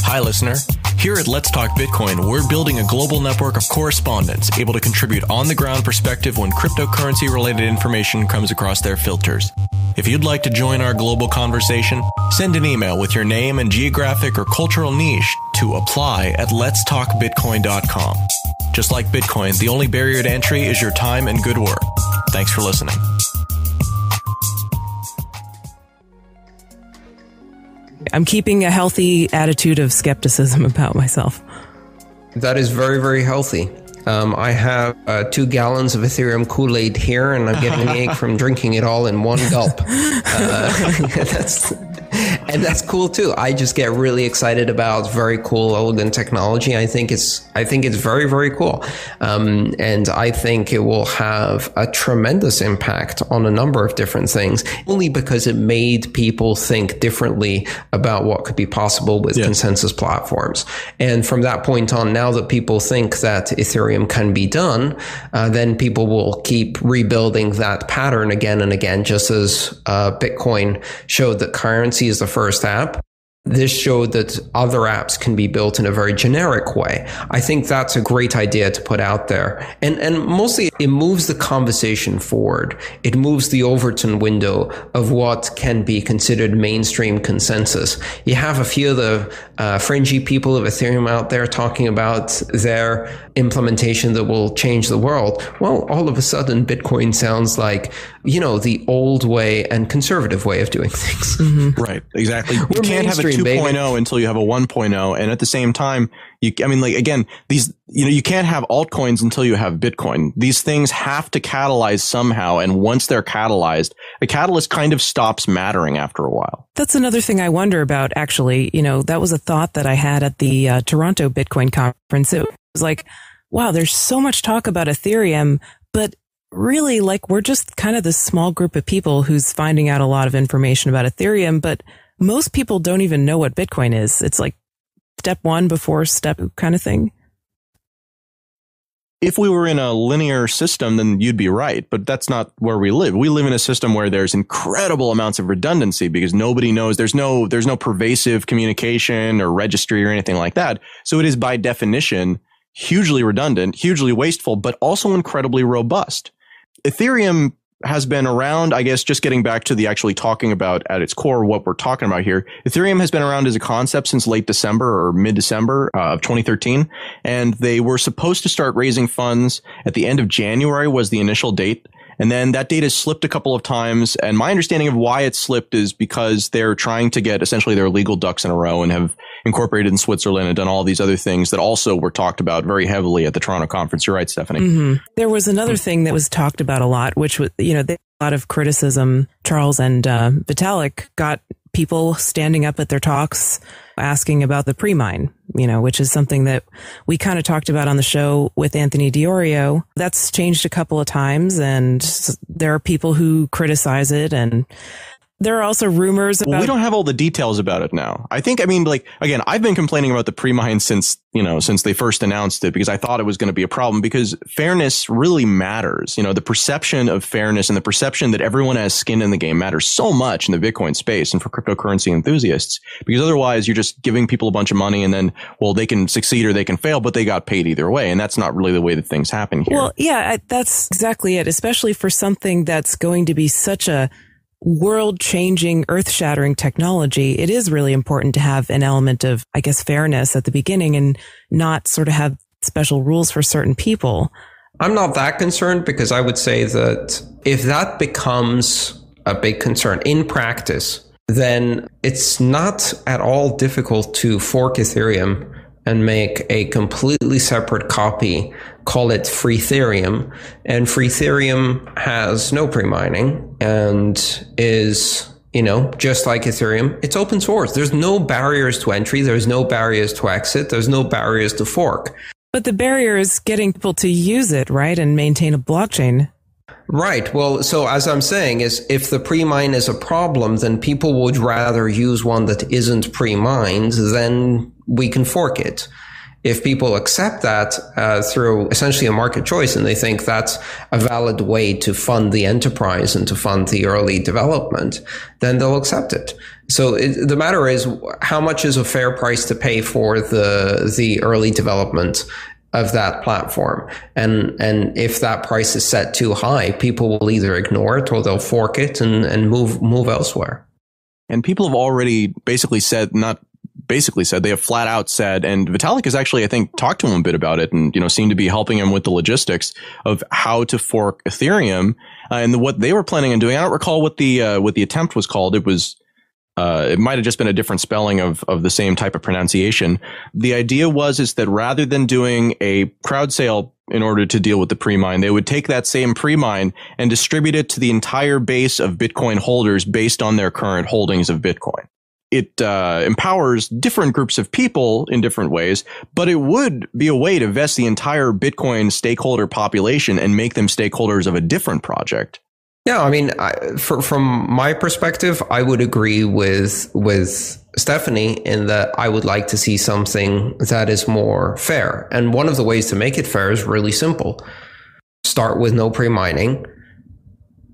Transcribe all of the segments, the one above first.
Hi, listener. Here at Let's Talk Bitcoin, we're building a global network of correspondents able to contribute on-the-ground perspective when cryptocurrency-related information comes across their filters. If you'd like to join our global conversation, send an email with your name and geographic or cultural niche to apply@letstalkbitcoin.com. Just like Bitcoin, the only barrier to entry is your time and good work. Thanks for listening. I'm keeping a healthy attitude of skepticism about myself. That is very, very healthy. I have 2 gallons of Ethereum Kool-Aid here, and I'm getting an ache from drinking it all in one gulp. That's cool too. I just get really excited about very cool, elegant technology. I think it's very, very cool, and I think it will have a tremendous impact on a number of different things. Only because it made people think differently about what could be possible with consensus platforms. And from that point on, now that people think that Ethereum can be done, then people will keep rebuilding that pattern again and again, just as Bitcoin showed that currency is the first app. This showed that other apps can be built in a very generic way. I think that's a great idea to put out there. And mostly it moves the conversation forward. It moves the Overton window of what can be considered mainstream consensus. You have a few of the fringy people of Ethereum out there talking about their implementation that will change the world. Well, all of a sudden, Bitcoin sounds like, the old way and conservative way of doing things. Mm-hmm. Right, exactly. You can't have a 2.0 until you have a 1.0. And at the same time, you can't have altcoins until you have Bitcoin. These things have to catalyze somehow. And once they're catalyzed, the catalyst kind of stops mattering after a while. That's another thing I wonder about, actually. That was a thought that I had at the Toronto Bitcoin conference. It was like, wow, there's so much talk about Ethereum, but really, we're just kind of this small group of people who's finding out a lot of information about Ethereum, but most people don't even know what Bitcoin is. It's like step 1 before step kind of thing. If we were in a linear system, then you'd be right. But that's not where we live. We live in a system where there's incredible amounts of redundancy because nobody knows. There's no pervasive communication or registry or anything like that. So it is by definition hugely redundant, hugely wasteful, but also incredibly robust. Ethereum has been around, I guess, just getting back to the actually talking about at its core what we're talking about here. Ethereum has been around as a concept since late December or mid-December of 2013. And they were supposed to start raising funds at the end of January was the initial date. And then that date has slipped a couple of times. And my understanding of why it slipped is because they're trying to get essentially their legal ducks in a row and have incorporated in Switzerland and done all these other things that also were talked about very heavily at the Toronto conference. You're right, Stephanie. Mm-hmm. There was another thing that was talked about a lot, which was, a lot of criticism. Charles and Vitalik got people standing up at their talks asking about the pre-mine, which is something that we kind of talked about on the show with Anthony Diorio. That's changed a couple of times, and there are people who criticize it, and there are also rumors about... Well, we don't have all the details about it now. Again, I've been complaining about the pre-mine since they first announced it because I thought it was going to be a problem because fairness really matters. The perception of fairness and the perception that everyone has skin in the game matters so much in the Bitcoin space and for cryptocurrency enthusiasts, because otherwise you're just giving people a bunch of money and then, well, they can succeed or they can fail, but they got paid either way. And that's not really the way that things happen here. Well, yeah, that's exactly it, especially for something that's going to be such a world-changing, earth-shattering technology. It is really important to have an element of, I guess, fairness at the beginning and not sort of have special rules for certain people. I'm not that concerned because I would say that if that becomes a big concern in practice, then it's not at all difficult to fork Ethereum and make a completely separate copy, call it Freetherium. And Freetherium has no pre-mining and is, just like Ethereum, it's open source. There's no barriers to entry. There's no barriers to exit. There's no barriers to fork. But the barrier is getting people to use it, right? And maintain a blockchain. Right. Well, so as I'm saying is if the pre-mine is a problem, then people would rather use one that isn't pre-mined than we can fork it. if people accept that through essentially a market choice, and they think that's a valid way to fund the enterprise and to fund the early development, then they'll accept it. So the matter is, how much is a fair price to pay for the early development of that platform? And if that price is set too high, people will either ignore it or they'll fork it and move elsewhere. And people have already basically said, they have flat out said, and Vitalik has actually, I think, talked to him a bit about it and, seemed to be helping him with the logistics of how to fork Ethereum and what they were planning on doing. I don't recall what the attempt was called. It might have just been a different spelling of the same type of pronunciation. The idea is that rather than doing a crowd sale in order to deal with the pre-mine, they would take that same pre-mine and distribute it to the entire base of Bitcoin holders based on their current holdings of Bitcoin. It empowers different groups of people in different ways, but it would be a way to vest the entire Bitcoin stakeholder population and make them stakeholders of a different project. Yeah, I mean, from my perspective, I would agree with Stephanie in that I would like to see something that is more fair. And one of the ways to make it fair is really simple. Start with no pre-mining,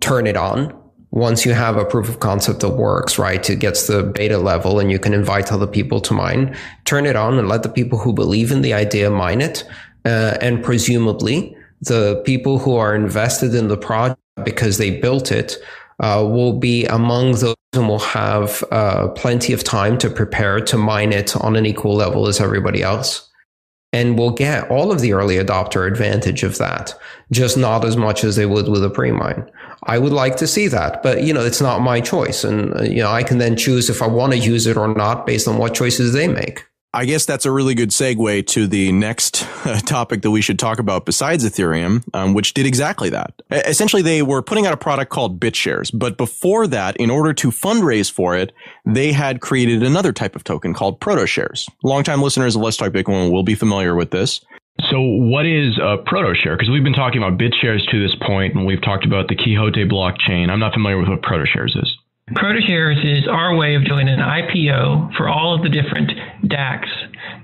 turn it on. Once you have a proof of concept that works, right, it gets the beta level and you can invite other people to mine, turn it on and let the people who believe in the idea mine it. And presumably the people who are invested in the project because they built it will be among those and will have plenty of time to prepare to mine it on an equal level as everybody else. And we'll get all of the early adopter advantage of that, just not as much as they would with a pre-mine. I would like to see that, but it's not my choice. And I can then choose if I want to use it or not based on what choices they make. I guess that's a really good segue to the next topic that we should talk about besides Ethereum, which did exactly that. Essentially, they were putting out a product called BitShares. But before that, in order to fundraise for it, they had created another type of token called ProtoShares. Longtime listeners of Let's Talk Bitcoin will be familiar with this. So what is a ProtoShare? Because we've been talking about BitShares to this point, and we've talked about the Quixote blockchain. I'm not familiar with what ProtoShares is. ProtoShares is our way of doing an IPO for all of the different DACs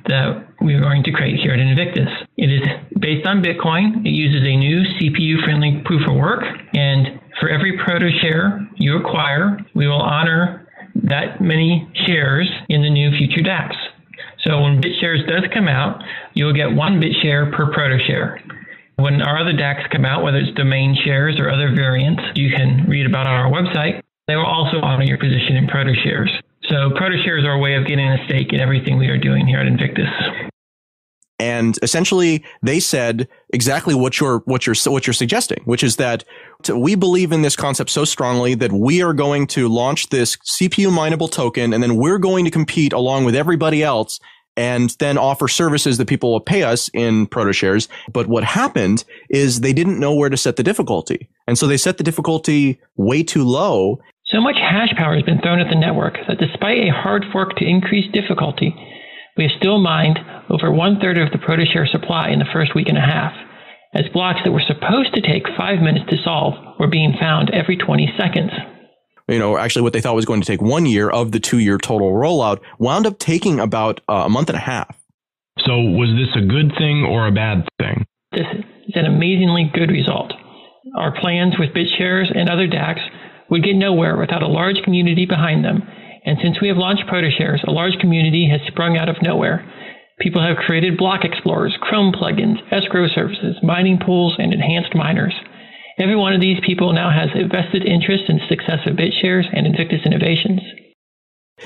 that we're going to create here at Invictus. It is based on Bitcoin. It uses a new CPU-friendly proof of work. And for every ProtoShare you acquire, we will honor that many shares in the new future DACs. So when BitShares does come out, you'll get one BitShare per ProtoShare. When our other DACs come out, whether it's domain shares or other variants, you can read about on our website. They will also honor your position in ProtoShares. So ProtoShares are a way of getting a stake in everything we are doing here at Invictus. And essentially, they said exactly what you're suggesting, which is that we believe in this concept so strongly that we are going to launch this CPU mineable token, and then we're going to compete along with everybody else and then offer services that people will pay us in ProtoShares. But what happened is they didn't know where to set the difficulty. And so they set the difficulty way too low. So much hash power has been thrown at the network that despite a hard fork to increase difficulty, we have still mined over 1/3 of the ProtoShare supply in the first week and a half, as blocks that were supposed to take 5 minutes to solve were being found every 20 seconds. Actually what they thought was going to take 1 year of the 2-year total rollout wound up taking about a month and a half. So was this a good thing or a bad thing? This is an amazingly good result. Our plans with BitShares and other DACs would get nowhere without a large community behind them. And since we have launched ProtoShares, a large community has sprung out of nowhere. People have created block explorers, Chrome plugins, escrow services, mining pools, and enhanced miners. Every one of these people now has a vested interest in the success of BitShares and Invictus Innovations.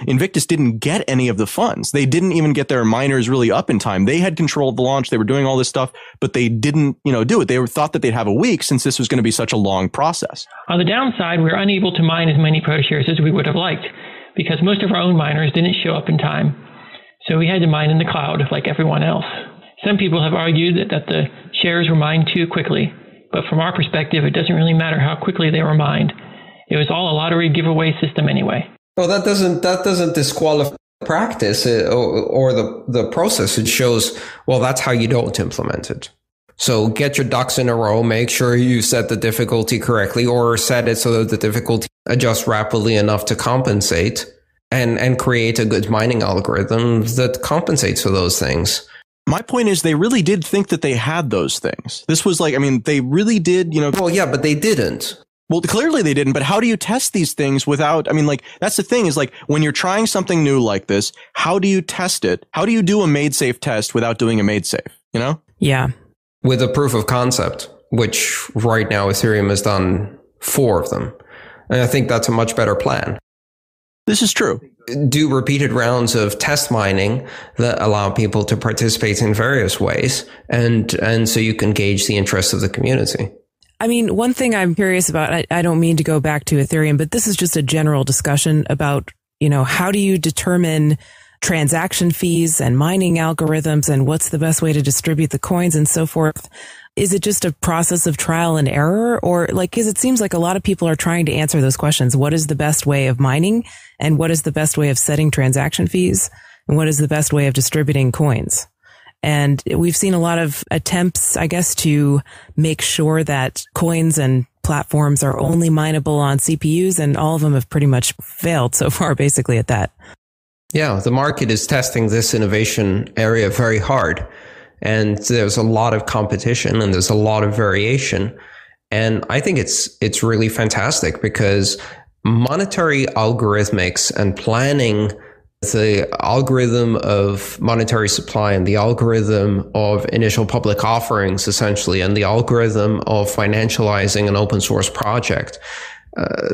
Invictus didn't get any of the funds. They didn't even get their miners really up in time. They had controlled the launch. They were doing all this stuff, but they didn't, do it. They thought that they'd have a week since this was going to be such a long process. On the downside, we were unable to mine as many ProtoShares as we would have liked because most of our own miners didn't show up in time. So we had to mine in the cloud like everyone else. Some people have argued that the shares were mined too quickly, but from our perspective, it doesn't really matter how quickly they were mined. It was all a lottery giveaway system anyway. Well, that doesn't disqualify practice or the process. It shows, well, that's how you don't implement it. So get your ducks in a row, make sure you set the difficulty correctly or set it so that the difficulty adjusts rapidly enough to compensate and create a good mining algorithm that compensates for those things. My point is they really did think that they had those things. This was like, I mean, they really did, Well, yeah, but they didn't. Well, clearly they didn't, but how do you test these things without, I mean, like, that's the thing is like, when you're trying something new like this, how do you test it? How do you do a made safe test without doing a made safe, Yeah. With a proof of concept, which right now Ethereum has done 4 of them. And I think that's a much better plan. This is true. Do repeated rounds of test mining that allow people to participate in various ways. And so you can gauge the interest of the community. I mean, one thing I'm curious about, I don't mean to go back to Ethereum, but this is just a general discussion about, how do you determine transaction fees and mining algorithms and what's the best way to distribute the coins and so forth? Is it just a process of trial and error, or because it seems like a lot of people are trying to answer those questions. What is the best way of mining, and what is the best way of setting transaction fees, and what is the best way of distributing coins? And we've seen a lot of attempts, I guess, to make sure that coins and platforms are only mineable on CPUs, and all of them have pretty much failed so far, basically, at that. Yeah, the market is testing this innovation area very hard. And there's a lot of competition and there's a lot of variation. And I think it's really fantastic because monetary algorithmics and planning the algorithm of monetary supply and the algorithm of initial public offerings, essentially, and the algorithm of financializing an open source project,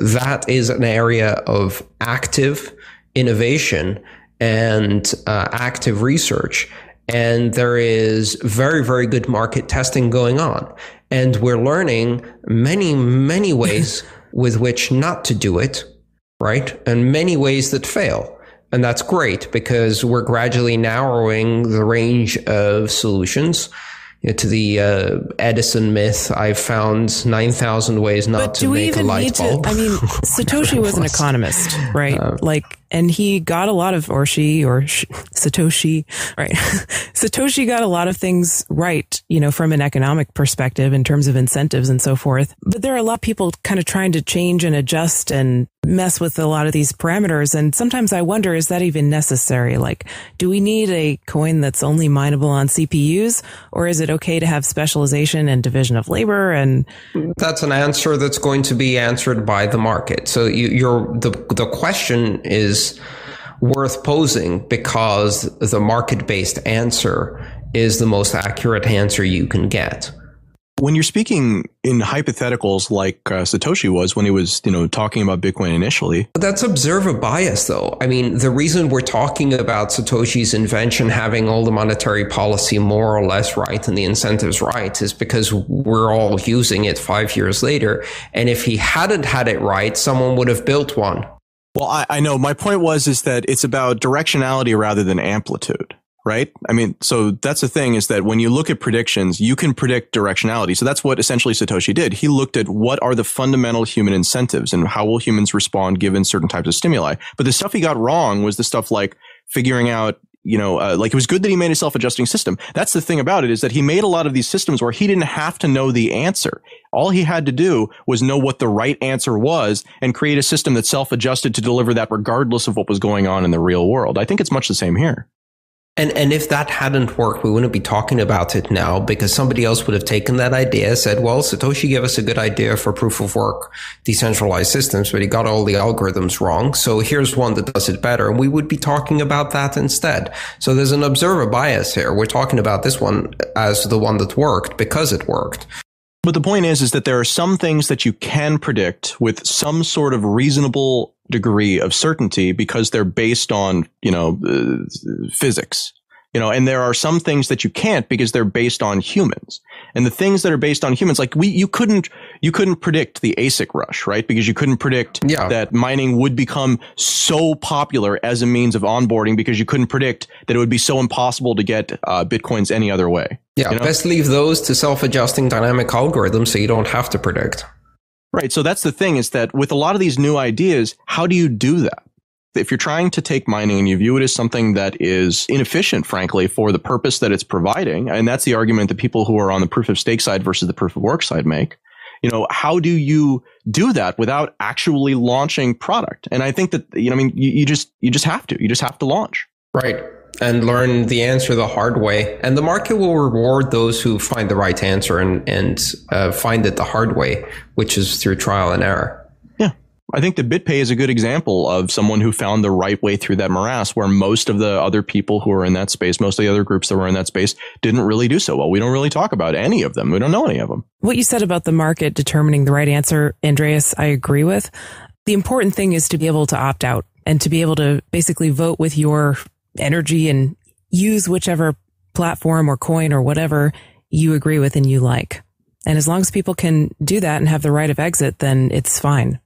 that is an area of active innovation and active research. And there is very, very good market testing going on. And we're learning many, many ways with which not to do it, right? And many ways that fail. And that's great because we're gradually narrowing the range of solutions. To the Edison myth, I've found 9,000 ways not to make a light bulb. Satoshi was an economist, right? And he got a lot of, Satoshi, right? Satoshi got a lot of things right, from an economic perspective in terms of incentives and so forth. But there are a lot of people kind of trying to change and adjust and mess with a lot of these parameters. And sometimes I wonder, is that even necessary? Do we need a coin that's only mineable on CPUs, or is it okay to have specialization and division of labor? And that's an answer that's going to be answered by the market. So the question is worth posing because the market-based answer is the most accurate answer you can get. When you're speaking in hypotheticals like Satoshi was when he was, talking about Bitcoin initially. That's observer bias, though. I mean, the reason we're talking about Satoshi's invention having all the monetary policy more or less right and the incentives right is because we're all using it 5 years later. And if he hadn't had it right, someone would have built one. Well, I know. My point is that it's about directionality rather than amplitude. Right? I mean, so that's the thing is that when you look at predictions, you can predict directionality. So that's what essentially Satoshi did. He looked at what are the fundamental human incentives and how will humans respond given certain types of stimuli. But the stuff he got wrong was the stuff like figuring out, it was good that he made a self-adjusting system. That's the thing about it is that he made a lot of these systems where he didn't have to know the answer. All he had to do was know what the right answer was and create a system that self-adjusted to deliver that regardless of what was going on in the real world. I think it's much the same here. And if that hadn't worked, we wouldn't be talking about it now because somebody else would have taken that idea, said, well, Satoshi gave us a good idea for proof of work, decentralized systems, but he got all the algorithms wrong. So here's one that does it better. And we would be talking about that instead. So there's an observer bias here. We're talking about this one as the one that worked because it worked. But the point is that there are some things that you can predict with some sort of reasonable degree of certainty because they're based on, physics, and there are some things that you can't because they're based on humans. And the things that are based on humans, like you couldn't predict the ASIC rush, right? Because you couldn't predict that mining would become so popular as a means of onboarding because you couldn't predict that it would be so impossible to get Bitcoins any other way. Yeah, best leave those to self-adjusting dynamic algorithms so you don't have to predict. Right. So that's the thing is that with a lot of these new ideas, how do you do that? If you're trying to take mining and you view it as something that is inefficient, frankly, for the purpose that it's providing, and that's the argument that people who are on the proof of stake side versus the proof of work side make, how do you do that without actually launching product? And I think that, you just have to launch. Right. and learn the answer the hard way. And the market will reward those who find the right answer and find it the hard way, which is through trial and error. Yeah. I think the BitPay is a good example of someone who found the right way through that morass, where most of the other people who were in that space, most of the other groups that were in that space, didn't really do so well. We don't really talk about any of them. We don't know any of them. What you said about the market determining the right answer, Andreas, I agree with. The important thing is to be able to opt out and to be able to basically vote with your energy and use whichever platform or coin or whatever you agree with and you like. And as long as people can do that and have the right of exit, then it's fine.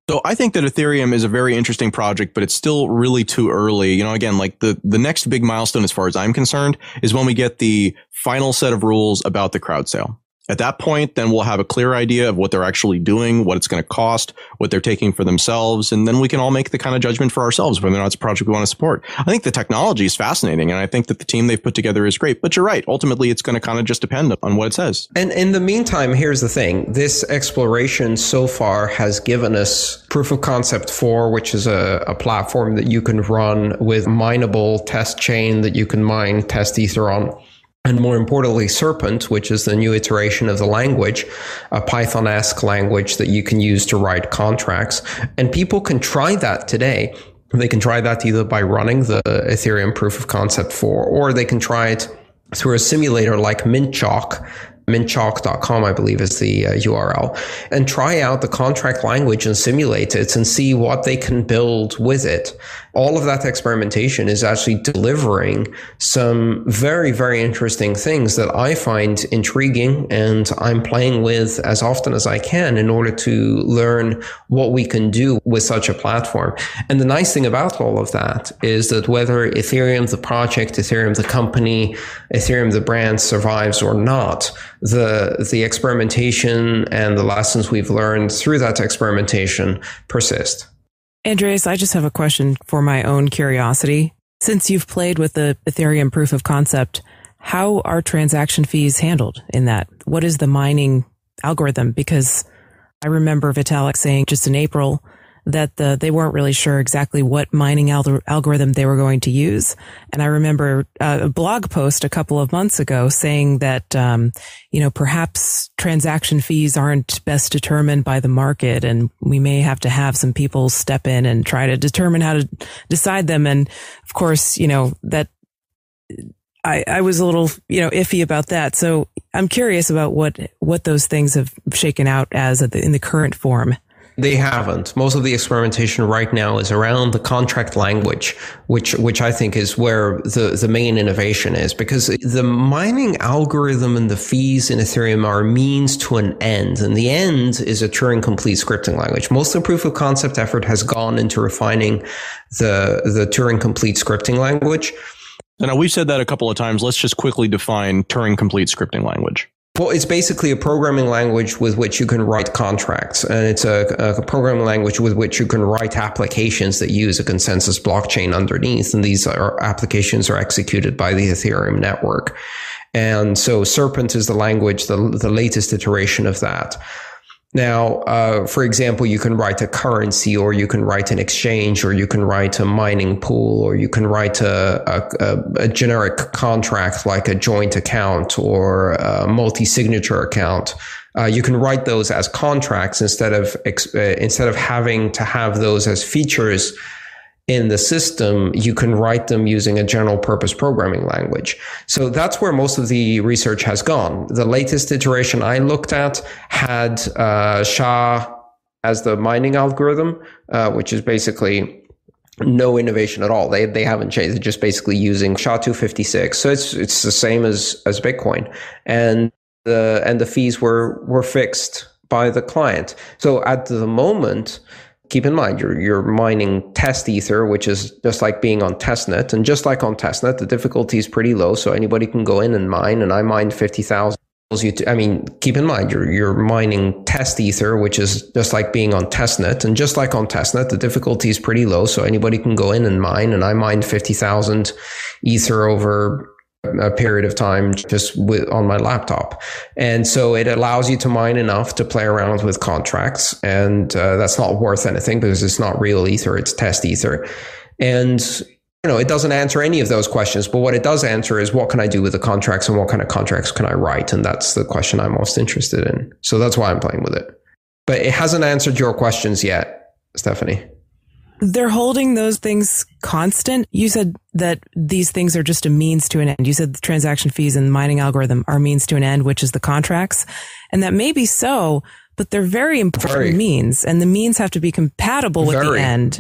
So I think that Ethereum is a very interesting project, but it's still really too early. You know, again, like the next big milestone, as far as I'm concerned, is when we get the final set of rules about the crowd sale. At that point, then we'll have a clear idea of what they're actually doing, what it's going to cost, what they're taking for themselves. And then we can all make the kind of judgment for ourselves whether or not it's a project we want to support. I think the technology is fascinating, and I think that the team they've put together is great. But you're right. Ultimately, it's going to kind of just depend on what it says. And in the meantime, here's the thing. This exploration so far has given us Proof of Concept 4, which is a platform that you can run with mineable test chain that you can mine test ether on. And more importantly, Serpent, which is the new iteration of the language, a Python-esque language that you can use to write contracts. And people can try that today. They can try that either by running the Ethereum Proof of Concept 4, or they can try it through a simulator like MintChalk. Mintchalk.com, I believe, is the URL, and try out the contract language and simulate it and see what they can build with it. All of that experimentation is actually delivering some very, very interesting things that I find intriguing, and I'm playing with as often as I can in order to learn what we can do with such a platform. And the nice thing about all of that is that whether Ethereum, the project, Ethereum, the company, Ethereum, the brand survives or not, the experimentation and the lessons we've learned through that experimentation persist. Andreas, I just have a question for my own curiosity. Since you've played with the Ethereum proof of concept, how are transaction fees handled in that? What is the mining algorithm? Because I remember Vitalik saying just in April that they weren't really sure exactly what mining algorithm they were going to use. And I remember a blog post a couple of months ago saying that, perhaps transaction fees aren't best determined by the market, and we may have to have some people step in and try to determine how to decide them. And of course, that I was a little, iffy about that. So I'm curious about what those things have shaken out as in the current form. They haven't. Most of the experimentation right now is around the contract language, which I think is where the main innovation is, because the mining algorithm and the fees in Ethereum are a means to an end, and the end is a Turing complete scripting language. Most of the proof of concept effort has gone into refining the Turing complete scripting language. Now, we've said that a couple of times. Let's just quickly define Turing complete scripting language. Well, it's basically a programming language with which you can write contracts, and it's a programming language with which you can write applications that use a consensus blockchain underneath, and these applications are executed by the Ethereum network. And so Serpent is the language, the latest iteration of that. Now, for example, you can write a currency, or you can write an exchange, or you can write a mining pool, or you can write a generic contract like a joint account or a multi-signature account. You can write those as contracts instead of having to have those as features in the system. You can write them using a general purpose programming language. So that's where most of the research has gone. The latest iteration I looked at had SHA as the mining algorithm, which is basically no innovation at all. They haven't changed. They're just basically using SHA-256. So it's the same as Bitcoin. And the fees were fixed by the client. So at the moment, keep in mind, you're mining test ether, which is just like being on testnet. And just like on testnet, the difficulty is pretty low, so anybody can go in and mine. And I mined 50,000. Keep in mind, you're mining test ether, which is just like being on testnet. And just like on testnet, the difficulty is pretty low, so anybody can go in and mine. And I mined 50,000 ether over a period of time just on my laptop. And so it allows you to mine enough to play around with contracts. And that's not worth anything because it's not real ether, it's test ether. And it doesn't answer any of those questions, but what it does answer is what can I do with the contracts and what kind of contracts can I write? And that's the question I'm most interested in. So that's why I'm playing with it. But it hasn't answered your questions yet, Stephanie. They're holding those things constant. You said that these things are just a means to an end. You said the transaction fees and the mining algorithm are means to an end, which is the contracts. And that may be so, but they're very important means. And the means have to be compatible with the end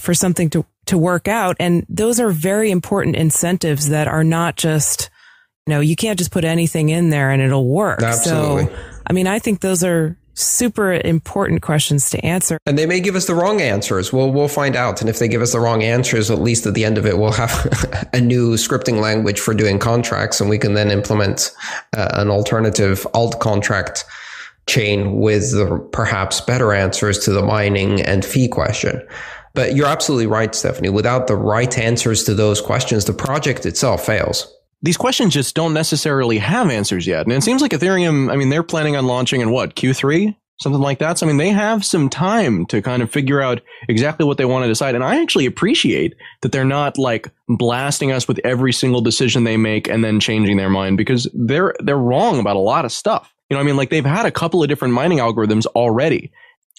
for something to work out. And those are very important incentives that are not just, you can't just put anything in there and it'll work. Absolutely. So, I think those are super important questions to answer. And they may give us the wrong answers. We'll find out. And if they give us the wrong answers, at least at the end of it, we'll have a new scripting language for doing contracts. And we can then implement an alternative alt contract chain with perhaps better answers to the mining and fee question. But you're absolutely right, Stephanie. Without the right answers to those questions, the project itself fails. These questions just don't necessarily have answers yet. And it seems like Ethereum, they're planning on launching in Q3? Something like that. So, they have some time to kind of figure out exactly what they want to decide. And I actually appreciate that they're not like blasting us with every single decision they make and then changing their mind, because they're wrong about a lot of stuff. They've had a couple of different mining algorithms already.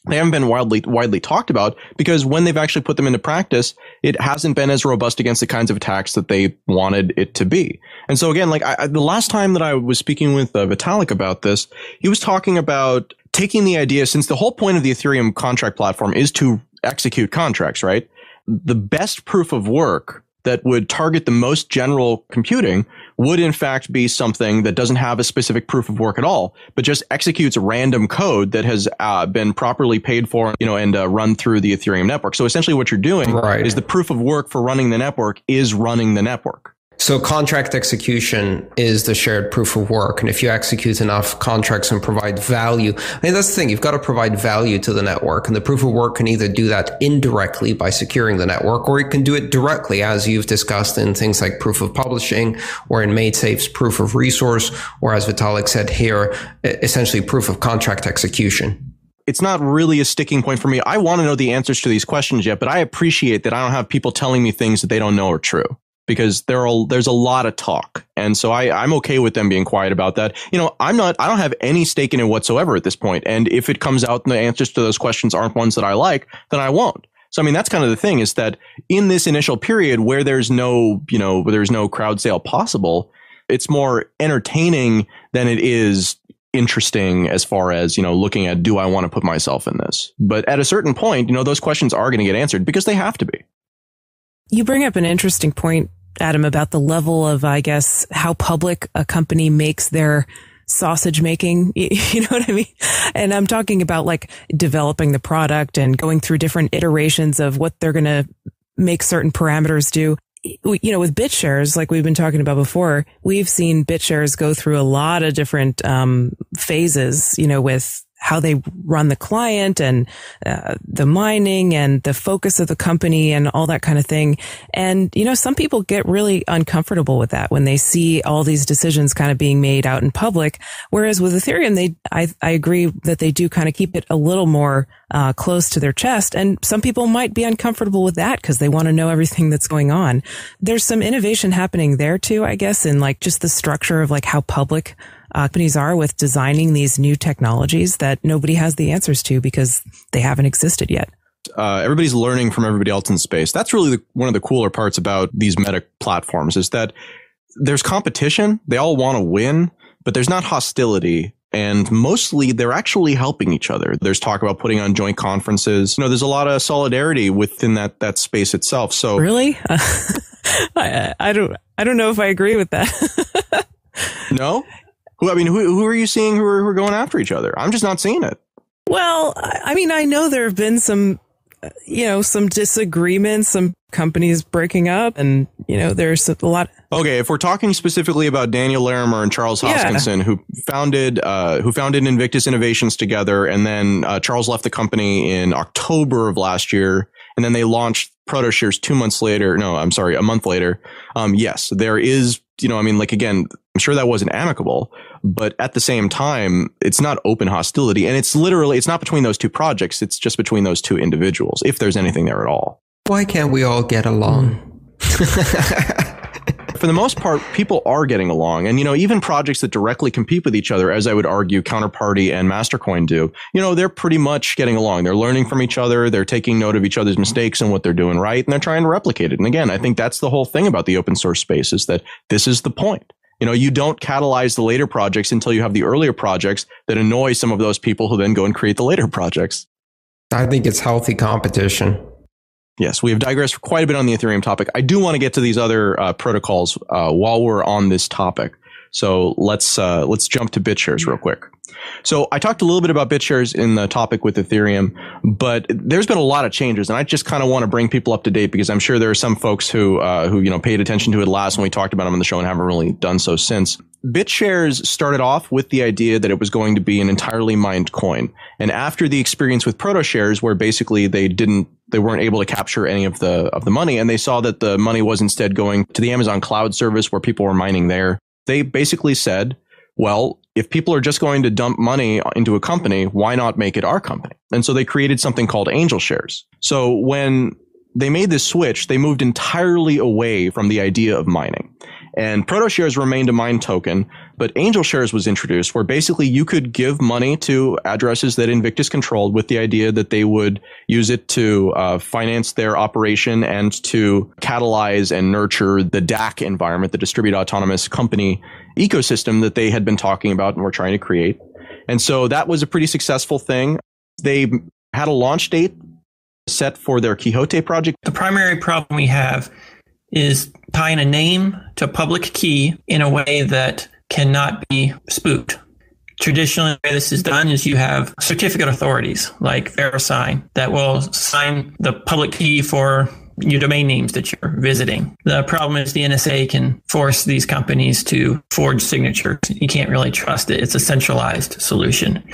They haven't been widely talked about because when they've actually put them into practice, it hasn't been as robust against the kinds of attacks that they wanted it to be. And so again, the last time that I was speaking with Vitalik about this, he was talking about taking the idea, since the whole point of the Ethereum contract platform is to execute contracts, right? The best proof of work that would target the most general computing would in fact be something that doesn't have a specific proof of work at all, but just executes random code that has been properly paid for, and run through the Ethereum network. So essentially what you're doing is the proof of work for running the network is running the network. So contract execution is the shared proof of work. And if you execute enough contracts and provide value, that's the thing, you've got to provide value to the network. And the proof of work can either do that indirectly by securing the network, or it can do it directly, as you've discussed in things like proof of publishing, or in MadeSafe's proof of resource, or as Vitalik said here, essentially proof of contract execution. It's not really a sticking point for me. I want to know the answers to these questions yet, but I appreciate that I don't have people telling me things that they don't know are true, because there's a lot of talk. And so I'm okay with them being quiet about that. I don't have any stake in it whatsoever at this point. And if it comes out and the answers to those questions aren't ones that I like, then I won't. So, that's kind of the thing, is that in this initial period where there's no crowd sale possible, it's more entertaining than it is interesting as far as, looking at, do I want to put myself in this? But at a certain point, those questions are going to get answered because they have to be. You bring up an interesting point, Adam, about the level of, I guess, how public a company makes their sausage making. You know what I mean? And I'm talking about developing the product and going through different iterations of what they're going to make certain parameters do. With BitShares, like we've been talking about before, we've seen BitShares go through a lot of different phases, with how they run the client and the mining and the focus of the company and all that kind of thing. And, some people get really uncomfortable with that when they see all these decisions kind of being made out in public. Whereas with Ethereum, I agree that they do kind of keep it a little more close to their chest. And some people might be uncomfortable with that because they want to know everything that's going on. There's some innovation happening there too, I guess, in just the structure of how public companies are with designing these new technologies that nobody has the answers to because they haven't existed yet. Everybody's learning from everybody else in space. That's really one of the cooler parts about these meta platforms, is that there's competition. They all want to win, but there's not hostility. And mostly they're actually helping each other. There's talk about putting on joint conferences. There's a lot of solidarity within that space itself. So really, I don't know if I agree with that. No? Who are you seeing who are going after each other? I'm just not seeing it. Well, I know there have been some disagreements, some companies breaking up, and, there's a lot. Okay, if we're talking specifically about Daniel Larimer and Charles Hoskinson, who founded Invictus Innovations together, and then Charles left the company in October of last year, and then they launched ProtoShares a month later. Yes, there is, again, I'm sure that wasn't amicable, but at the same time, it's not open hostility. And it's not between those two projects. It's just between those two individuals, if there's anything there at all. Why can't we all get along? For the most part, people are getting along. And, even projects that directly compete with each other, as I would argue Counterparty and Mastercoin do, they're pretty much getting along. They're learning from each other. They're taking note of each other's mistakes and what they're doing right. And they're trying to replicate it. And again, I think that's the whole thing about the open source space, is that this is the point. You don't catalyze the later projects until you have the earlier projects that annoy some of those people who then go and create the later projects. I think it's healthy competition. Yes, we have digressed for quite a bit on the Ethereum topic. I do want to get to these other protocols while we're on this topic. So let's jump to BitShares real quick. So I talked a little bit about BitShares in the topic with Ethereum, but there's been a lot of changes, and I just kind of want to bring people up to date, because I'm sure there are some folks who paid attention to it last when we talked about them on the show and haven't really done so since. BitShares started off with the idea that it was going to be an entirely mined coin, and after the experience with ProtoShares, where basically they weren't able to capture any of the money, and they saw that the money was instead going to the Amazon cloud service where people were mining there. They basically said, well, if people are just going to dump money into a company, why not make it our company? And so they created something called Angel Shares. So when they made this switch, they moved entirely away from the idea of mining. And ProtoShares remained a mined token, but Angel Shares was introduced, where basically you could give money to addresses that Invictus controlled with the idea that they would use it to finance their operation and to catalyze and nurture the DAC environment, the Distributed Autonomous Company ecosystem that they had been talking about and were trying to create. And so that was a pretty successful thing. They had a launch date set for their Quixote project. The primary problem we have is tying a name to a public key in a way that cannot be spooked. Traditionally, the way this is done is you have certificate authorities like VeriSign that will sign the public key for your domain names that you're visiting. The problem is the NSA can force these companies to forge signatures. You can't really trust it. It's a centralized solution.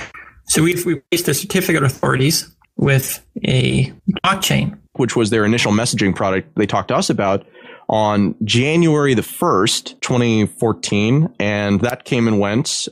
So we've replaced the certificate authorities with a blockchain, which was their initial messaging product they talked to us about on January the 1st, 2014. And that came and went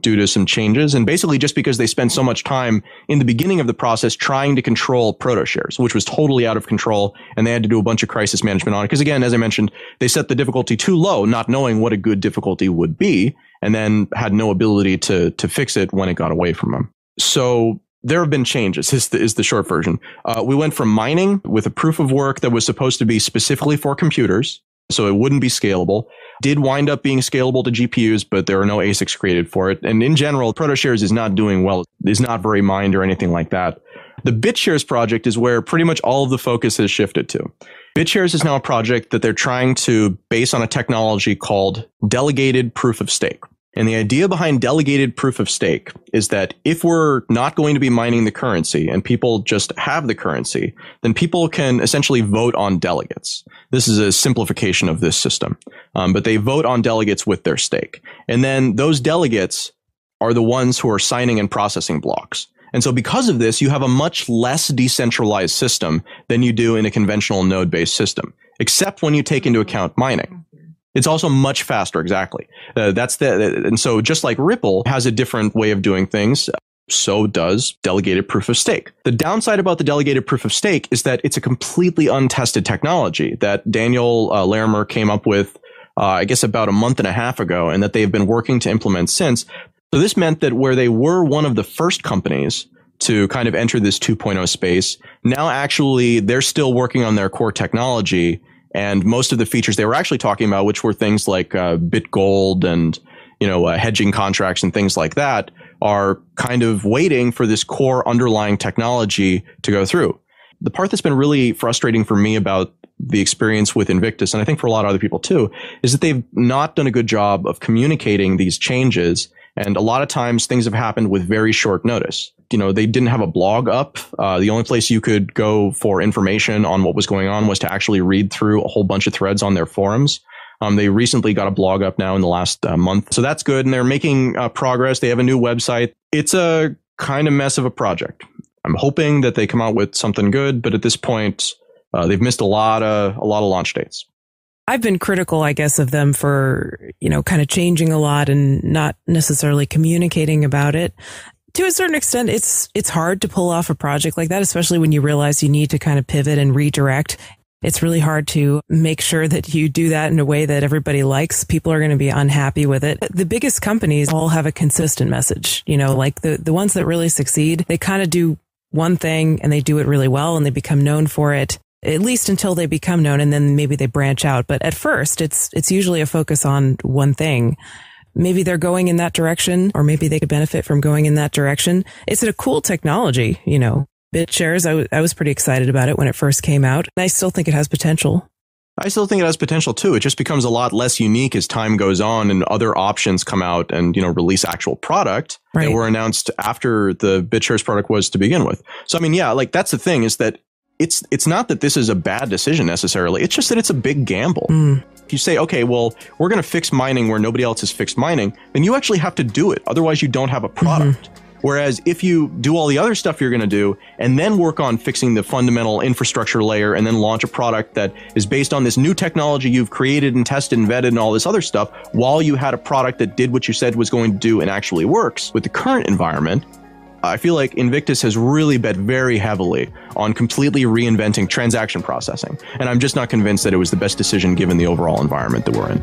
due to some changes. And basically just because they spent so much time in the beginning of the process trying to control ProtoShares, which was totally out of control. And they had to do a bunch of crisis management on it. Because again, as I mentioned, they set the difficulty too low, not knowing what a good difficulty would be, and then had no ability to fix it when it got away from them. So there have been changes, is the short version. We went from mining with a proof of work that was supposed to be specifically for computers, so it wouldn't be scalable. Did wind up being scalable to GPUs, but there are no ASICs created for it. And in general, ProtoShares is not doing well, is not very mined or anything like that. The BitShares project is where pretty much all of the focus has shifted to. BitShares is now a project that they're trying to base on a technology called delegated proof of stake. And the idea behind delegated proof of stake is that if we're not going to be mining the currency and people just have the currency, then people can essentially vote on delegates. This is a simplification of this system, but they vote on delegates with their stake. And then those delegates are the ones who are signing and processing blocks. And so because of this, you have a much less decentralized system than you do in a conventional node-based system, except when you take into account mining. It's also much faster, exactly. And so just like Ripple has a different way of doing things, so does delegated proof of stake. The downside about the delegated proof of stake is that it's a completely untested technology that Daniel Larimer came up with, I guess about a month and a half ago, and that they've been working to implement since. So this meant that where they were one of the first companies to kind of enter this 2.0 space, now actually they're still working on their core technology. And most of the features they were actually talking about, which were things like BitGold and hedging contracts and things like that, are kind of waiting for this core underlying technology to go through. The part that's been really frustrating for me about the experience with Invictus, and I think for a lot of other people too, is that they've not done a good job of communicating these changes. And a lot of times things have happened with very short notice. They didn't have a blog up. The only place you could go for information on what was going on was to actually read through a whole bunch of threads on their forums. They recently got a blog up now in the last month. So that's good. And they're making progress. They have a new website. It's a kind of mess of a project. I'm hoping that they come out with something good. But at this point, they've missed a lot of launch dates. I've been critical, I guess, of them for, kind of changing a lot and not necessarily communicating about it. To a certain extent, it's hard to pull off a project like that, especially when you realize you need to kind of pivot and redirect. It's really hard to make sure that you do that in a way that everybody likes. People are going to be unhappy with it. The biggest companies all have a consistent message, like the ones that really succeed, they kind of do one thing and they do it really well and they become known for it, at least until they become known, and then maybe they branch out. But at first, it's usually a focus on one thing. Maybe they're going in that direction, or maybe they could benefit from going in that direction. It's a cool technology, BitShares, I was pretty excited about it when it first came out. I still think it has potential. I still think it has potential too. It just becomes a lot less unique as time goes on and other options come out and, release actual product that were announced after the BitShares product was to begin with. So, I mean, yeah, like that's the thing is that it's not that this is a bad decision necessarily. It's just that it's a big gamble. If you say, okay, well, we're going to fix mining where nobody else has fixed mining, then you actually have to do it. Otherwise, you don't have a product. Whereas if you do all the other stuff you're going to do and then work on fixing the fundamental infrastructure layer and then launch a product that is based on this new technology you've created and tested and vetted and all this other stuff, while you had a product that did what you said was going to do and actually works with the current environment, I feel like Invictus has really bet very heavily on completely reinventing transaction processing. And I'm just not convinced that it was the best decision given the overall environment that we're in.